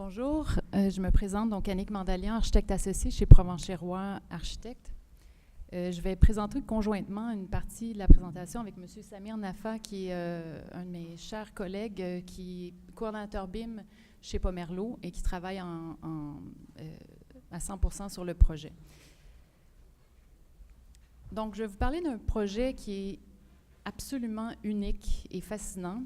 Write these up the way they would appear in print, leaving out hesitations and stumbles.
Bonjour, je me présente donc Annick Mandalian, architecte associée chez Provencher-Roy Architectes. Je vais présenter conjointement une partie de la présentation avec M. Samir Nafa, qui est un de mes chers collègues, qui est coordonnateur BIM chez Pomerleau et qui travaille à 100% sur le projet. Donc, je vais vous parler d'un projet qui est absolument unique et fascinant.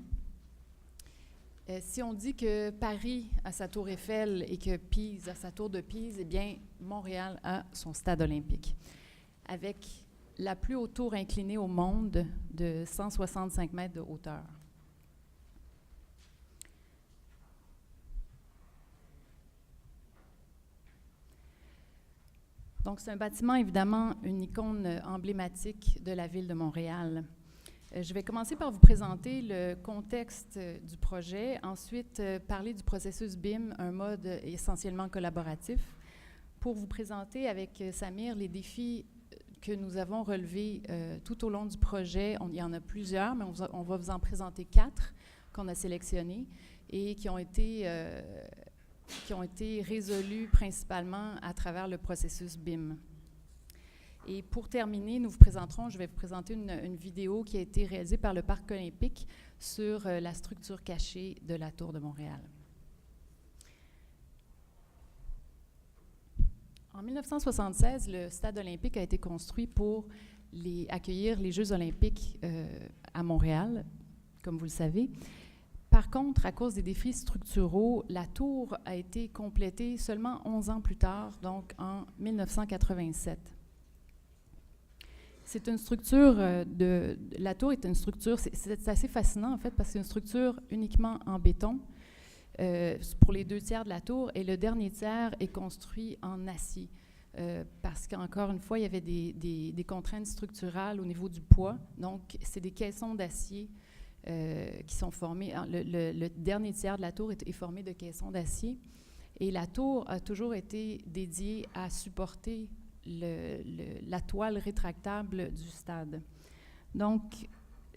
Si on dit que Paris a sa tour Eiffel et que Pise a sa tour de Pise, eh bien, Montréal a son stade olympique, avec la plus haute tour inclinée au monde de 165 mètres de hauteur. Donc, c'est un bâtiment, évidemment, une icône emblématique de la ville de Montréal. Je vais commencer par vous présenter le contexte du projet, ensuite parler du processus BIM, un mode essentiellement collaboratif, pour vous présenter avec Samir les défis que nous avons relevés tout au long du projet. Il y en a plusieurs, mais on va vous en présenter 4 qu'on a sélectionnés et qui ont été résolus principalement à travers le processus BIM. Et pour terminer, je vais vous présenter une vidéo qui a été réalisée par le Parc olympique sur la structure cachée de la Tour de Montréal. En 1976, le Stade olympique a été construit pour accueillir les Jeux olympiques à Montréal, comme vous le savez. Par contre, à cause des défis structuraux, la tour a été complétée seulement 11 ans plus tard, donc en 1987. C'est une structure la tour est une structure, c'est assez fascinant en fait, parce que c'est une structure uniquement en béton pour les 2 tiers de la tour, et le dernier tiers est construit en acier, parce qu'encore une fois, il y avait des contraintes structurales au niveau du poids. Donc, c'est des caissons d'acier qui sont formés. Le dernier tiers de la tour est formé de caissons d'acier, et la tour a toujours été dédiée à supporter la toile rétractable du stade. Donc,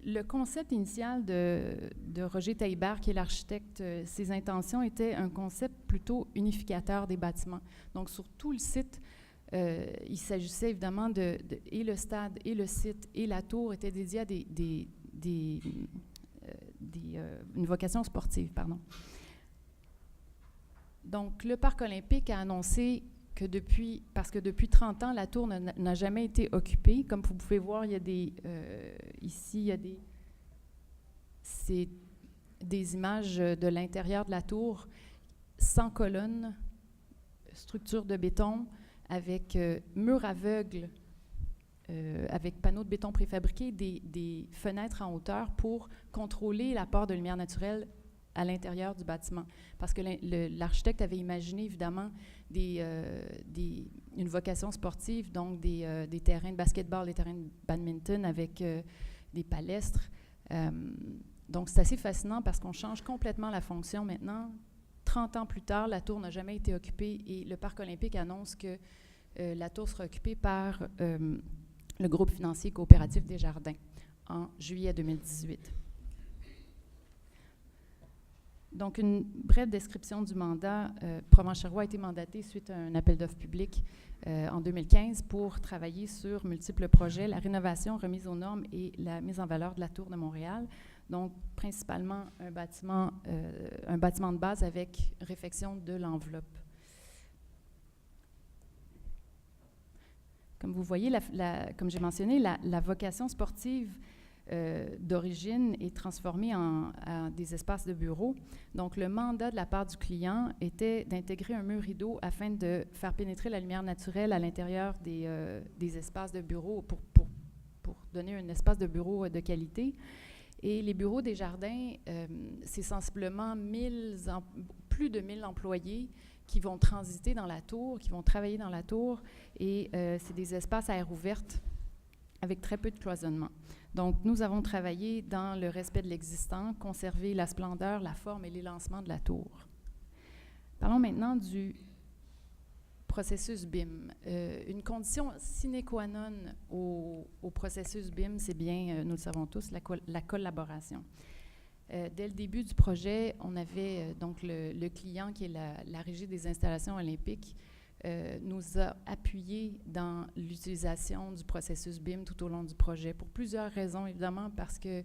le concept initial de Roger Taillibert, qui est l'architecte, ses intentions étaient un concept plutôt unificateur des bâtiments. Donc, sur tout le site, il s'agissait évidemment et le stade, et le site, et la tour étaient dédiés à une vocation sportive, pardon. Donc, le Parc olympique a annoncé que depuis 30 ans, la tour n'a jamais été occupée. Comme vous pouvez voir, il y a ici, il y a des images de l'intérieur de la tour, sans colonnes, structure de béton, avec murs aveugles, avec panneaux de béton préfabriqués, des fenêtres en hauteur pour contrôler l'apport de lumière naturelle à l'intérieur du bâtiment. Parce que l'architecte avait imaginé, évidemment, une vocation sportive, donc des terrains de basketball, des terrains de badminton avec des palestres. Donc, c'est assez fascinant parce qu'on change complètement la fonction maintenant. 30 ans plus tard, la tour n'a jamais été occupée et le Parc olympique annonce que la tour sera occupée par le groupe financier coopératif Desjardins en juillet 2018. Donc, une brève description du mandat. Provencher-Roy a été mandaté suite à un appel d'offres public en 2015 pour travailler sur multiples projets, la rénovation, remise aux normes et la mise en valeur de la Tour de Montréal. Donc, principalement un bâtiment de base avec réfection de l'enveloppe. Comme vous voyez, comme j'ai mentionné, la vocation sportive d'origine est transformée en des espaces de bureaux. Donc, le mandat de la part du client était d'intégrer un mur rideau afin de faire pénétrer la lumière naturelle à l'intérieur des espaces de bureaux pour donner un espace de bureau de qualité. Et les bureaux Desjardins, c'est sensiblement plus de 1000 employés qui vont transiter dans la tour, qui vont travailler dans la tour, et c'est des espaces à air ouverte avec très peu de cloisonnement. Donc, nous avons travaillé dans le respect de l'existant, conserver la splendeur, la forme et l'élancement de la tour. Parlons maintenant du processus BIM. Une condition sine qua non au processus BIM, c'est bien, nous le savons tous, la collaboration. Dès le début du projet, on avait donc le client qui est la Régie des installations olympiques nous a appuyés dans l'utilisation du processus BIM tout au long du projet pour plusieurs raisons, évidemment, parce que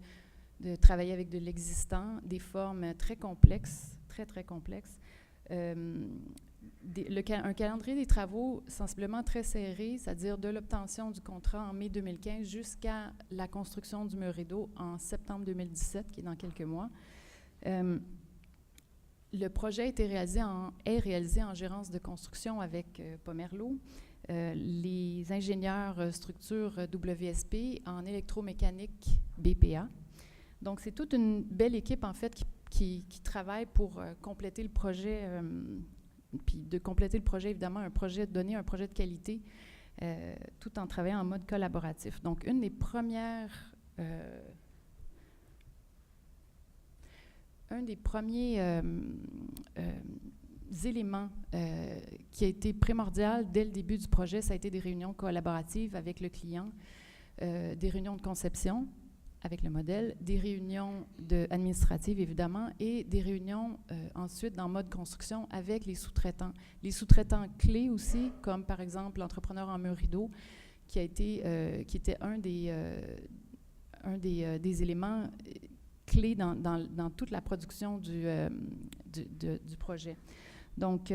de travailler avec de l'existant, des formes très complexes, très complexes, un calendrier des travaux sensiblement très serré, c'est-à-dire de l'obtention du contrat en mai 2015 jusqu'à la construction du mur rideau en septembre 2017, qui est dans quelques mois. Le projet est réalisé en gérance de construction avec Pomerleau, les ingénieurs structure WSP en électromécanique BPA. Donc, c'est toute une belle équipe, en fait, qui travaille pour compléter le projet, puis de compléter le projet, évidemment, donner un projet de qualité, tout en travaillant en mode collaboratif. Donc, une des premières... un des premiers éléments qui a été primordial dès le début du projet, ça a été des réunions collaboratives avec le client, des réunions de conception avec le modèle, des réunions administratives, évidemment, et des réunions ensuite dans mode construction avec les sous-traitants. Les sous-traitants clés aussi, comme par exemple l'entrepreneur en mur rideau, qui était un des éléments clés dans toute la production du projet. Donc,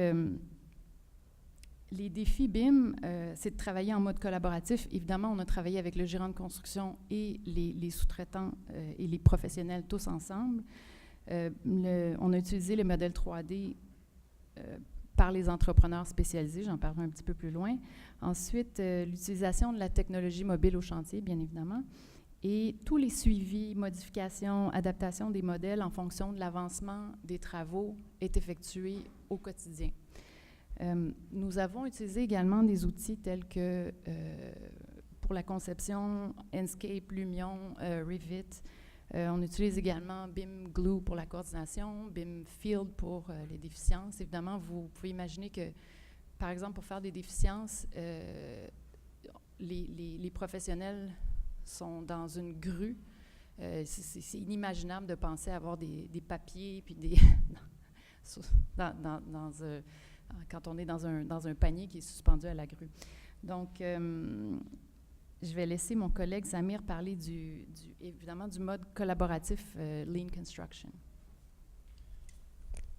les défis BIM, c'est de travailler en mode collaboratif. Évidemment, on a travaillé avec le gérant de construction et les sous-traitants et les professionnels tous ensemble. On a utilisé les modèles 3D par les entrepreneurs spécialisés, j'en parlerai un petit peu plus loin. Ensuite, l'utilisation de la technologie mobile au chantier, bien évidemment. Et tous les suivis, modifications, adaptations des modèles en fonction de l'avancement des travaux est effectué au quotidien. Nous avons utilisé également des outils tels que, pour la conception, Enscape, Lumion, Revit. On utilise également BIM Glue pour la coordination, BIM Field pour les déficiences. Évidemment, vous pouvez imaginer que, par exemple, pour faire des déficiences, les professionnels sont dans une grue. C'est inimaginable de penser avoir des papiers puis quand on est dans un panier qui est suspendu à la grue. Donc, je vais laisser mon collègue Samir parler évidemment du mode collaboratif Lean Construction.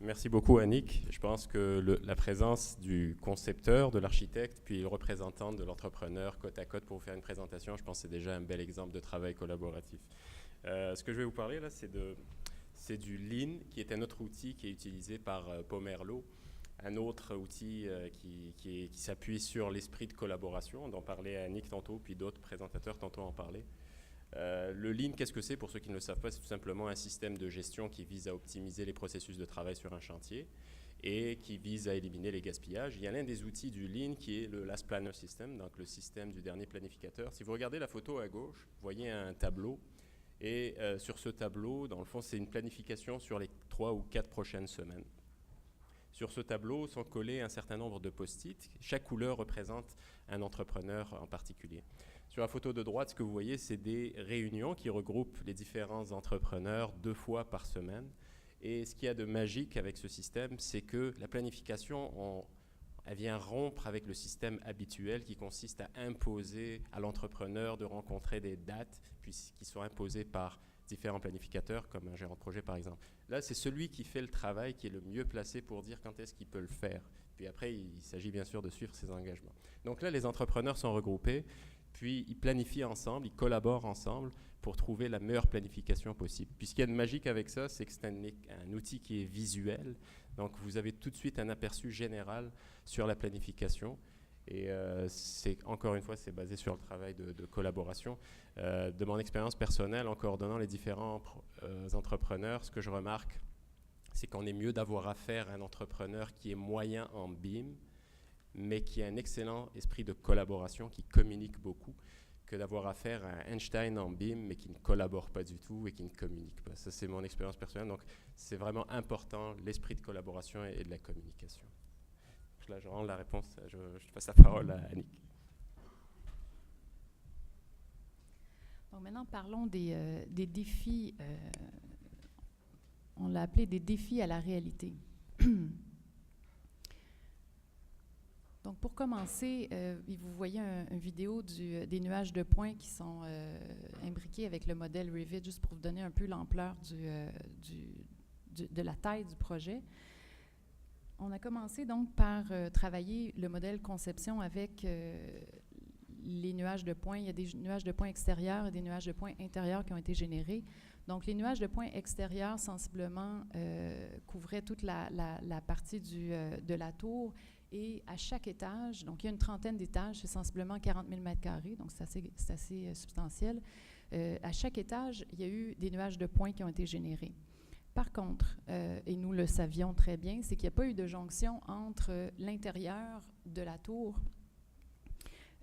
Merci beaucoup, Annick. Je pense que la présence du concepteur, de l'architecte, puis le représentant de l'entrepreneur côte à côte pour vous faire une présentation, je pense que c'est déjà un bel exemple de travail collaboratif. Ce que je vais vous parler là, c'est du Lean, qui est un autre outil qui est utilisé par Pomerleau, un autre outil qui s'appuie sur l'esprit de collaboration. On en parlait à Annick tantôt, puis d'autres présentateurs tantôt en parlaient. Le Lean, qu'est-ce que c'est? Pour ceux qui ne le savent pas, c'est tout simplement un système de gestion qui vise à optimiser les processus de travail sur un chantier et qui vise à éliminer les gaspillages. Il y a l'un des outils du Lean qui est le Last Planner System, donc le système du dernier planificateur. Si vous regardez la photo à gauche, vous voyez un tableau et sur ce tableau, dans le fond, c'est une planification sur les 3 ou 4 prochaines semaines. Sur ce tableau sont collés un certain nombre de post-it. Chaque couleur représente un entrepreneur en particulier. Sur la photo de droite, ce que vous voyez, c'est des réunions qui regroupent les différents entrepreneurs 2 fois par semaine. Et ce qu'il y a de magique avec ce système, c'est que la planification, elle vient rompre avec le système habituel qui consiste à imposer à l'entrepreneur de rencontrer des dates qui sont imposées par différents planificateurs, comme un gérant de projet par exemple. Là, c'est celui qui fait le travail qui est le mieux placé pour dire quand est-ce qu'il peut le faire. Puis après, il s'agit bien sûr de suivre ses engagements. Donc là, les entrepreneurs sont regroupés, puis ils planifient ensemble, ils collaborent ensemble pour trouver la meilleure planification possible. Puis ce qu'il y a de magique avec ça, c'est que c'est un outil qui est visuel. Donc vous avez tout de suite un aperçu général sur la planification. Et encore une fois, c'est basé sur le travail de collaboration. De mon expérience personnelle, en coordonnant les différents entrepreneurs, ce que je remarque, c'est qu'on est mieux d'avoir affaire à un entrepreneur qui est moyen en BIM, mais qui a un excellent esprit de collaboration, qui communique beaucoup, que d'avoir affaire à un Einstein en BIM, mais qui ne collabore pas du tout et qui ne communique pas. Ça, c'est mon expérience personnelle. Donc, c'est vraiment important, l'esprit de collaboration et de la communication. Donc là, je rends la réponse. Je passe la parole à Annick. Donc maintenant, parlons des défis on l'a appelé des défis à la réalité. Donc, pour commencer, vous voyez une vidéo des nuages de points qui sont imbriqués avec le modèle Revit, juste pour vous donner un peu l'ampleur de la taille du projet. On a commencé donc par travailler le modèle conception avec les nuages de points. Il y a des nuages de points extérieurs et des nuages de points intérieurs qui ont été générés. Donc, les nuages de points extérieurs, sensiblement, couvraient toute la partie de la tour. Et à chaque étage, donc il y a une trentaine d'étages, c'est sensiblement 40 000 m², donc c'est assez substantiel. À chaque étage, il y a eu des nuages de points qui ont été générés. Par contre, et nous le savions très bien, c'est qu'il n'y a pas eu de jonction entre l'intérieur de la tour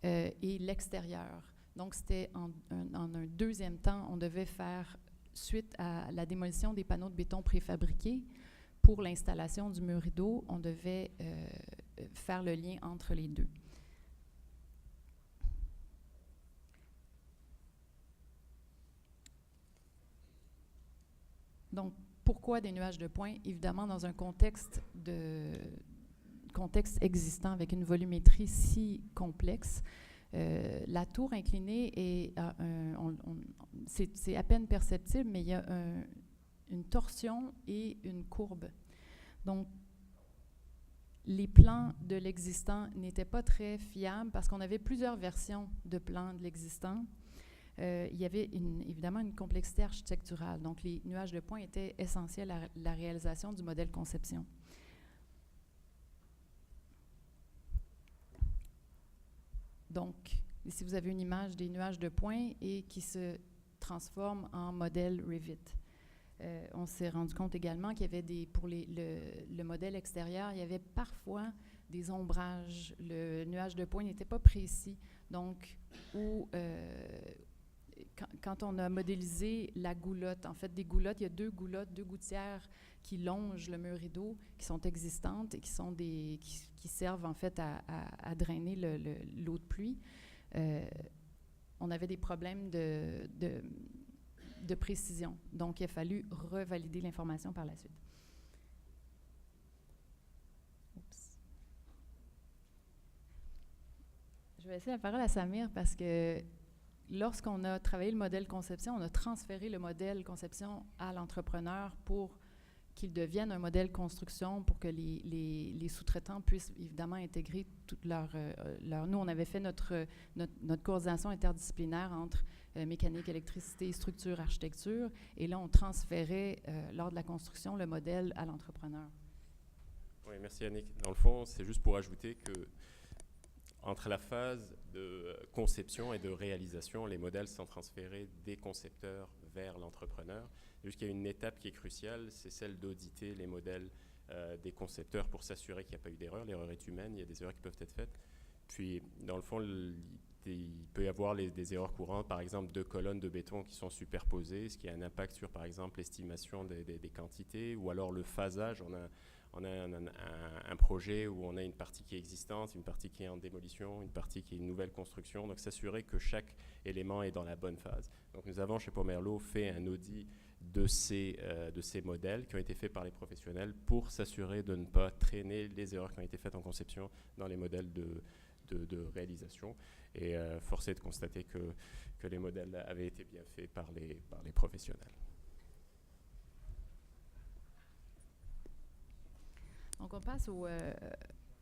et l'extérieur. Donc, c'était en un deuxième temps, on devait faire, suite à la démolition des panneaux de béton préfabriqués, pour l'installation du mur rideau, on devait faire le lien entre les deux. Donc, pourquoi des nuages de points? Évidemment, dans un contexte existant avec une volumétrie si complexe, la tour inclinée c'est à peine perceptible, mais il y a une torsion et une courbe. Donc, les plans de l'existant n'étaient pas très fiables parce qu'on avait plusieurs versions de plans de l'existant. Il y avait évidemment une complexité architecturale. Donc, les nuages de points étaient essentiels à la réalisation du modèle conception. Donc, ici, vous avez une image des nuages de points et qui se transforment en modèle Revit. On s'est rendu compte également qu'il y avait pour le modèle extérieur, il y avait parfois des ombrages. Le nuage de points n'était pas précis. Donc, quand on a modélisé la goulotte, en fait, des goulottes, il y a deux gouttières qui longent le mur rideau, qui sont existantes et qui servent en fait à drainer l'eau de pluie. On avait des problèmes de précision. Donc, il a fallu revalider l'information par la suite. Oups. Je vais laisser la parole à Samir parce que lorsqu'on a travaillé le modèle conception, on a transféré le modèle conception à l'entrepreneur pour qu'il devienne un modèle construction pour que les sous-traitants puissent évidemment intégrer toute leur... Nous, on avait fait notre coordination interdisciplinaire entre mécanique, électricité, structure, architecture, et là, on transférait, lors de la construction, le modèle à l'entrepreneur. Oui, merci Yannick. Dans le fond, c'est juste pour ajouter que entre la phase de conception et de réalisation, les modèles sont transférés des concepteurs vers l'entrepreneur. Juste qu'il y a une étape qui est cruciale, c'est celle d'auditer les modèles des concepteurs pour s'assurer qu'il n'y a pas eu d'erreur. L'erreur est humaine, il y a des erreurs qui peuvent être faites. Puis, dans le fond, il peut y avoir des erreurs courantes, par exemple 2 colonnes de béton qui sont superposées, ce qui a un impact sur, par exemple, l'estimation des quantités, ou alors le phasage. On a un projet où on a une partie qui est existante, une partie qui est en démolition, une partie qui est une nouvelle construction. Donc, s'assurer que chaque élément est dans la bonne phase. Donc, nous avons, chez Pomerleau, fait un audit de ces modèles qui ont été faits par les professionnels pour s'assurer de ne pas traîner les erreurs qui ont été faites en conception dans les modèles de réalisation. Et force est de constater que les modèles avaient été bien faits par les professionnels. Donc, on passe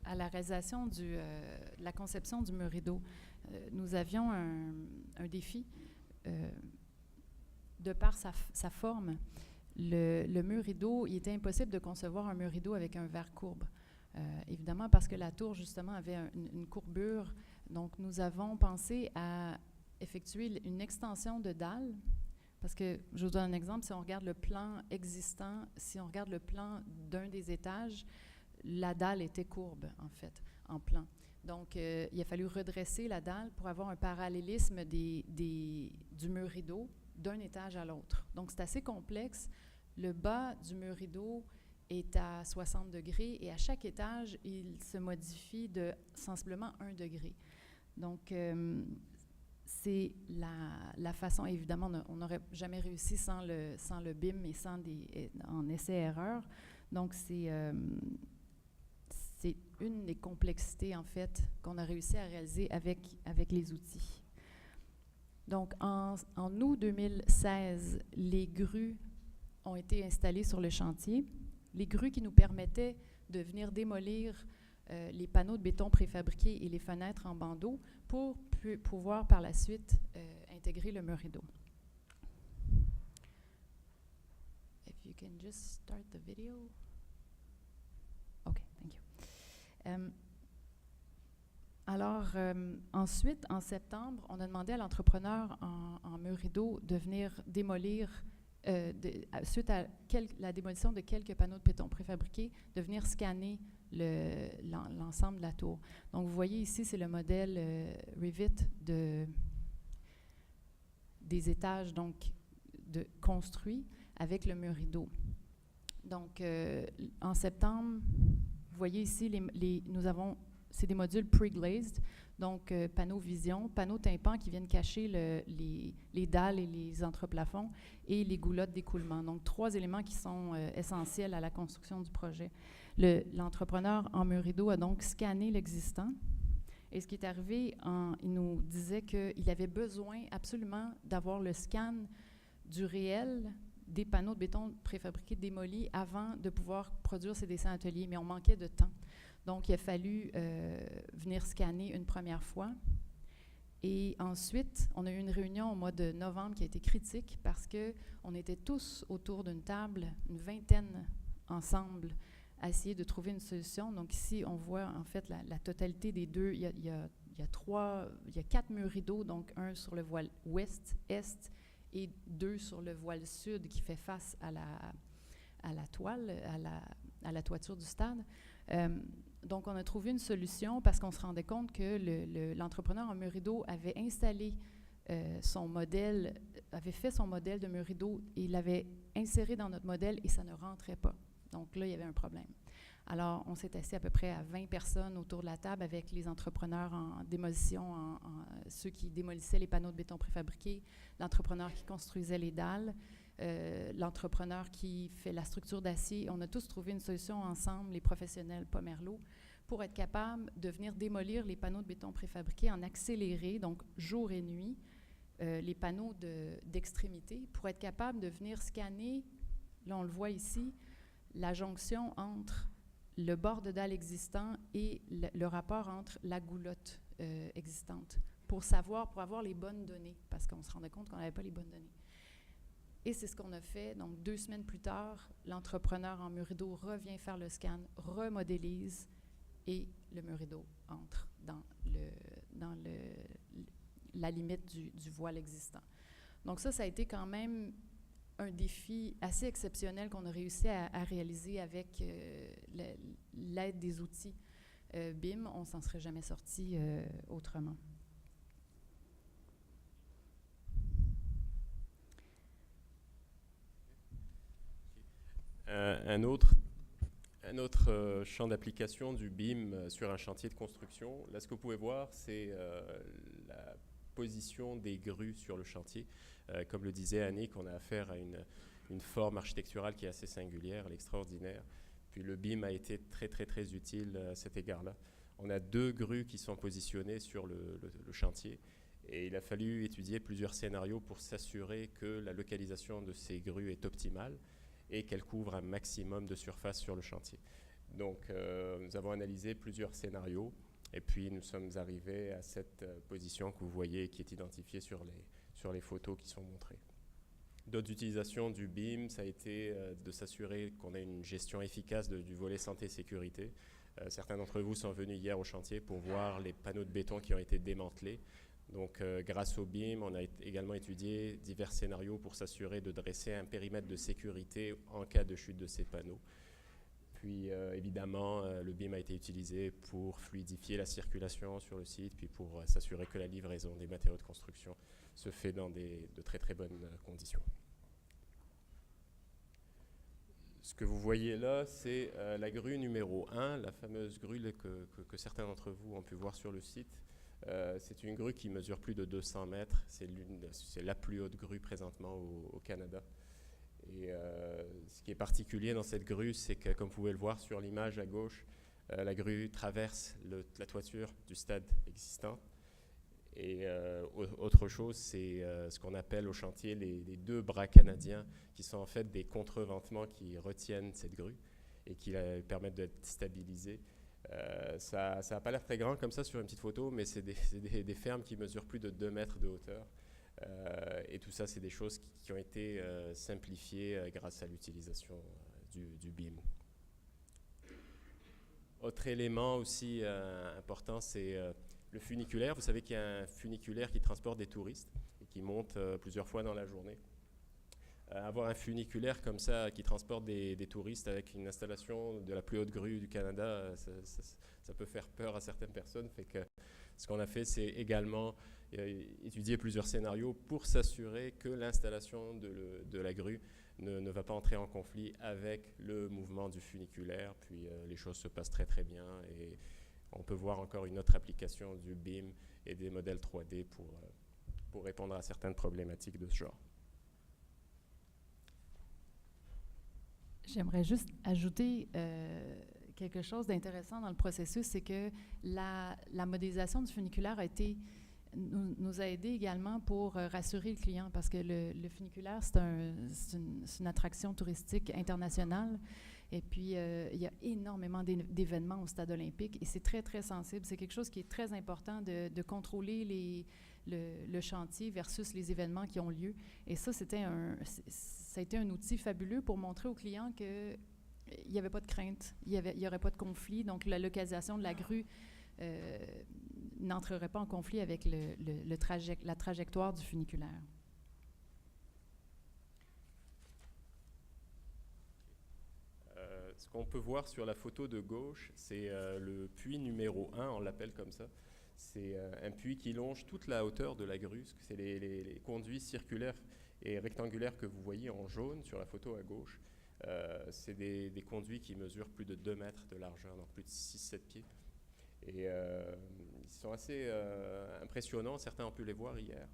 à la réalisation de la conception du mur rideau. Nous avions un défi de par sa forme. Le mur rideau, il était impossible de concevoir un mur rideau avec un verre courbe. Évidemment, parce que la tour, justement, avait une courbure. Donc, nous avons pensé à effectuer une extension de dalle. Parce que, je vous donne un exemple, si on regarde le plan existant, si on regarde le plan d'un des étages, la dalle était courbe, en fait, en plan. Donc, il a fallu redresser la dalle pour avoir un parallélisme du mur rideau d'un étage à l'autre. Donc, c'est assez complexe. Le bas du mur rideau est à 60 degrés et à chaque étage, il se modifie de sensiblement 1 degré. Donc, c'est la façon, évidemment, on n'aurait jamais réussi sans le BIM et en essai-erreur. Donc, c'est une des complexités, en fait, qu'on a réussi à réaliser avec les outils. Donc, en août 2016, les grues ont été installées sur le chantier. Les grues qui nous permettaient de venir démolir les panneaux de béton préfabriqués et les fenêtres en bandeau pour pouvoir par la suite intégrer le mur rideau. If you can just start the video. OK, thank you. Alors, ensuite, en septembre, on a demandé à l'entrepreneur en mur rideau de venir démolir, suite à la démolition de quelques panneaux de béton préfabriqués, de venir scanner l'ensemble de la tour. Donc, vous voyez ici, c'est le modèle Revit des étages donc, construits avec le mur rideau. Donc, en septembre, vous voyez ici, nous avons, c'est des modules pre-glazed, donc panneaux vision, panneaux tympans qui viennent cacher les dalles et les entreplafonds et les goulottes d'écoulement. Donc, 3 éléments qui sont essentiels à la construction du projet. L'entrepreneur en mur rideau a donc scanné l'existant. Et ce qui est arrivé, il nous disait qu'il avait besoin absolument d'avoir le scan du réel des panneaux de béton préfabriqués démolis avant de pouvoir produire ces dessins ateliers, mais on manquait de temps. Donc, il a fallu venir scanner une première fois. Et ensuite, on a eu une réunion au mois de novembre qui a été critique parce qu'on était tous autour d'une table, une vingtaine ensemble, à essayer de trouver une solution. Donc ici, on voit en fait la totalité des deux. Il y a 4 murs rideaux, donc un sur le voile ouest-est et 2 sur le voile sud qui fait face à la toile, à la toiture du stade. Donc, on a trouvé une solution parce qu'on se rendait compte que l'entrepreneur en mur rideau avait installé son modèle, avait fait son modèle de mur rideau et l'avait inséré dans notre modèle et ça ne rentrait pas. Donc là, il y avait un problème. Alors, on s'est assis à peu près à 20 personnes autour de la table avec les entrepreneurs en démolition, ceux qui démolissaient les panneaux de béton préfabriqués, l'entrepreneur qui construisait les dalles, l'entrepreneur qui fait la structure d'acier. On a tous trouvé une solution ensemble, les professionnels Pomerleau, pour être capable de venir démolir les panneaux de béton préfabriqués en accéléré, donc jour et nuit, les panneaux d'extrémité, pour être capable de venir scanner, là on le voit ici, la jonction entre le bord de dalle existant et le rapport entre la goulotte existante, pour avoir les bonnes données, parce qu'on se rendait compte qu'on n'avait pas les bonnes données. Et c'est ce qu'on a fait. Donc, 2 semaines plus tard, l'entrepreneur en mur rideau revient faire le scan, remodélise, et le mur rideau entre dans la limite du voile existant. Donc ça a été quand même un défi assez exceptionnel qu'on a réussi à réaliser avec l'aide des outils BIM. On ne s'en serait jamais sorti autrement. Un autre champ d'application du BIM sur un chantier de construction, là ce que vous pouvez voir, c'est la position des grues sur le chantier. Comme le disait Annick, on a affaire à une forme architecturale qui est assez singulière, elle est extraordinaire. Puis le BIM a été très très très utile à cet égard-là. On a 2 grues qui sont positionnées sur le chantier et il a fallu étudier plusieurs scénarios pour s'assurer que la localisation de ces grues est optimale et qu'elles couvrent un maximum de surface sur le chantier. Donc nous avons analysé plusieurs scénarios et puis nous sommes arrivés à cette position que vous voyez qui est identifiée sur les photos qui sont montrées. D'autres utilisations du BIM, ça a été de s'assurer qu'on ait une gestion efficace du volet santé-sécurité. Certains d'entre vous sont venus hier au chantier pour voir les panneaux de béton qui ont été démantelés. Donc, grâce au BIM, on a également étudié divers scénarios pour s'assurer de dresser un périmètre de sécurité en cas de chute de ces panneaux. Puis, évidemment, le BIM a été utilisé pour fluidifier la circulation sur le site, puis pour s'assurer que la livraison des matériaux de construction se fait dans de très très bonnes conditions. Ce que vous voyez là, c'est la grue numéro 1, la fameuse grue que certains d'entre vous ont pu voir sur le site. C'est une grue qui mesure plus de 200 mètres. C'est la plus haute grue présentement au Canada. Et ce qui est particulier dans cette grue, c'est que, comme vous pouvez le voir sur l'image à gauche, la grue traverse la toiture du stade existant. Et autre chose, c'est ce qu'on appelle au chantier les 2 bras canadiens, qui sont en fait des contreventements qui retiennent cette grue et qui permettent d'être stabilisés. Ça n'a pas l'air très grand comme ça sur une petite photo, mais c'est des fermes qui mesurent plus de 2 mètres de hauteur. Et tout ça, c'est des choses qui ont été simplifiées grâce à l'utilisation du BIM. Autre élément aussi important, c'est le funiculaire. Vous savez qu'il y a un funiculaire qui transporte des touristes et qui monte plusieurs fois dans la journée. Avoir un funiculaire comme ça qui transporte des touristes avec une installation de la plus haute grue du Canada, ça peut faire peur à certaines personnes. Fait que ce qu'on a fait, c'est également étudier plusieurs scénarios pour s'assurer que l'installation de la grue ne va pas entrer en conflit avec le mouvement du funiculaire. Puis les choses se passent très très bien et on peut voir encore une autre application du BIM et des modèles 3D pour répondre à certaines problématiques de ce genre. J'aimerais juste ajouter quelque chose d'intéressant dans le processus, c'est que la modélisation du funiculaire nous a aidé également pour rassurer le client, parce que le funiculaire, c'est une attraction touristique internationale. Et puis, il y a énormément d'événements au Stade olympique et c'est très, très sensible. C'est quelque chose qui est très important de contrôler le chantier versus les événements qui ont lieu. Et ça, ça a été un outil fabuleux pour montrer aux clients qu'il n'y avait pas de crainte, il n'y aurait pas de conflit. Donc, la localisation de la grue n'entrerait pas en conflit avec la trajectoire du funiculaire. Ce qu'on peut voir sur la photo de gauche, c'est le puits numéro 1, on l'appelle comme ça. C'est un puits qui longe toute la hauteur de la grue. C'est les conduits circulaires et rectangulaires que vous voyez en jaune sur la photo à gauche. C'est des conduits qui mesurent plus de 2 mètres de largeur, donc plus de 6-7 pieds. Et ils sont assez impressionnants. Certains ont pu les voir hier.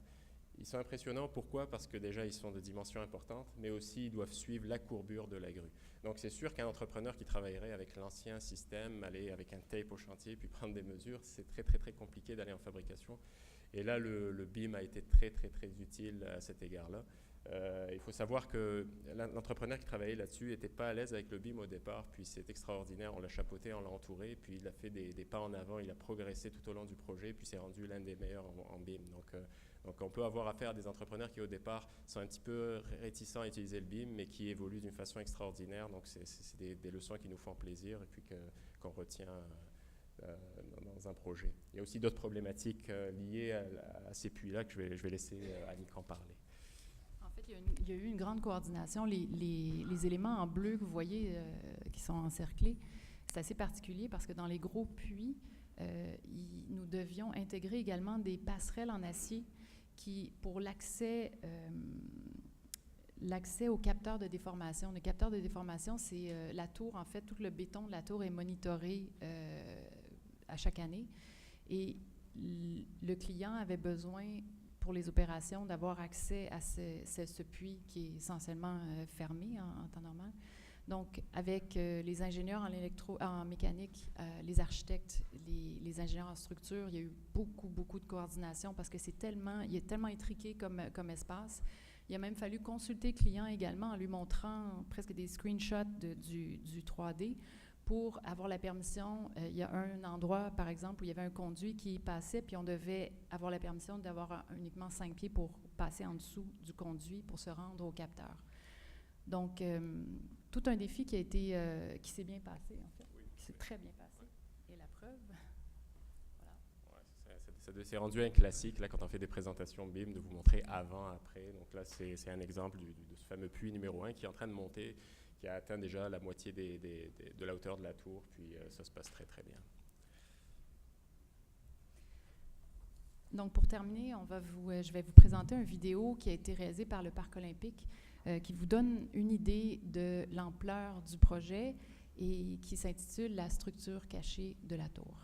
Ils sont impressionnants, pourquoi? Parce que déjà, ils sont de dimensions importantes, mais aussi, ils doivent suivre la courbure de la grue. Donc, c'est sûr qu'un entrepreneur qui travaillerait avec l'ancien système, aller avec un tape au chantier, puis prendre des mesures, c'est très, très, très compliqué d'aller en fabrication. Et là, le BIM a été très, très, très utile à cet égard-là. Il faut savoir que l'entrepreneur qui travaillait là-dessus n'était pas à l'aise avec le BIM au départ, puis c'est extraordinaire, on l'a chapeauté, on l'a entouré, puis il a fait des pas en avant, il a progressé tout au long du projet, puis s'est rendu l'un des meilleurs en BIM. Donc on peut avoir affaire à des entrepreneurs qui au départ sont un petit peu réticents à utiliser le BIM, mais qui évoluent d'une façon extraordinaire. Donc c'est des leçons qui nous font plaisir et puis qu'on retient dans un projet. Il y a aussi d'autres problématiques liées à ces puits-là que je vais laisser Annick en parler. En fait, il y a eu une grande coordination. Les éléments en bleu que vous voyez qui sont encerclés, c'est assez particulier parce que dans les gros puits, nous devions intégrer également des passerelles en acier qui, pour l'accès aux capteurs de déformation. Le capteur de déformation, c'est la tour, en fait, tout le béton de la tour est monitoré à chaque année. Et le client avait besoin, pour les opérations, d'avoir accès à ce puits qui est essentiellement fermé en temps normal. Donc, avec les ingénieurs en mécanique, les architectes, les ingénieurs en structure, il y a eu beaucoup de coordination parce que il est tellement intriqué comme espace. Il a même fallu consulter le client également en lui montrant presque des screenshots du 3D pour avoir la permission. Il y a un endroit, par exemple, où il y avait un conduit qui passait, puis on devait avoir la permission d'avoir uniquement 5 pieds pour passer en dessous du conduit pour se rendre au capteur. Donc, tout un défi qui s'est bien passé, en fait, qui s'est très bien passé. Et la preuve, voilà. C'est rendu un classique, là, quand on fait des présentations BIM, de vous montrer avant, après. Donc là, c'est un exemple de ce fameux puits numéro 1 qui est en train de monter, qui a atteint déjà la moitié de la hauteur de la tour, puis ça se passe très, très bien. Donc, pour terminer, je vais vous présenter une vidéo qui a été réalisée par le Parc olympique qui vous donne une idée de l'ampleur du projet et qui s'intitule « La structure cachée de la tour ».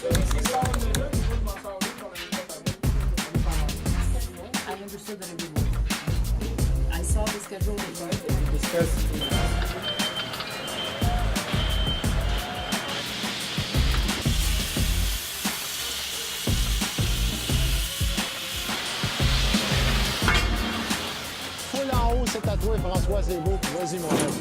I understood that it would work. I saw the schedule that Foule en haut, c'est à toi, François, c'est beau. Vas-y, mon homme.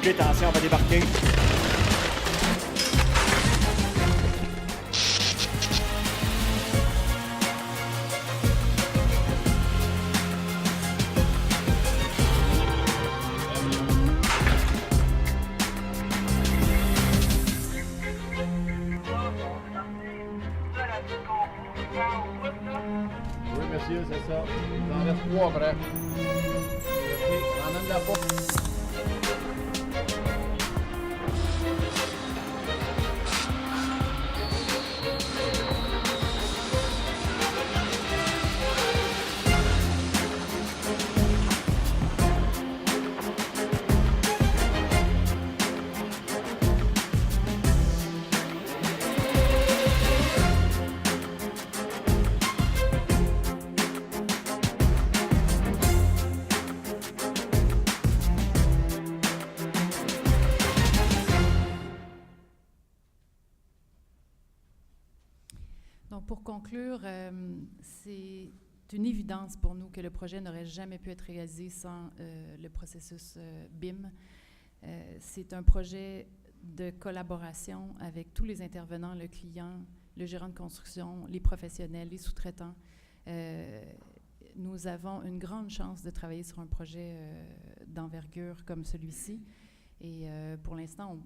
OK, attention, on va débarquer. Oui, monsieur, c'est ça. J'en reste 3 après. OK, emmène la porte. Donc, pour conclure, c'est une évidence pour nous que le projet n'aurait jamais pu être réalisé sans le processus BIM. C'est un projet de collaboration avec tous les intervenants, le client, le gérant de construction, les professionnels, les sous-traitants. Nous avons une grande chance de travailler sur un projet d'envergure comme celui-ci. Et pour l'instant,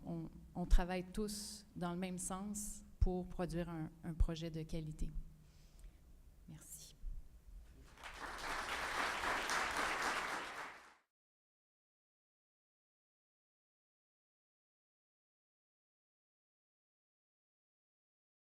on travaille tous dans le même sens pour produire un projet de qualité.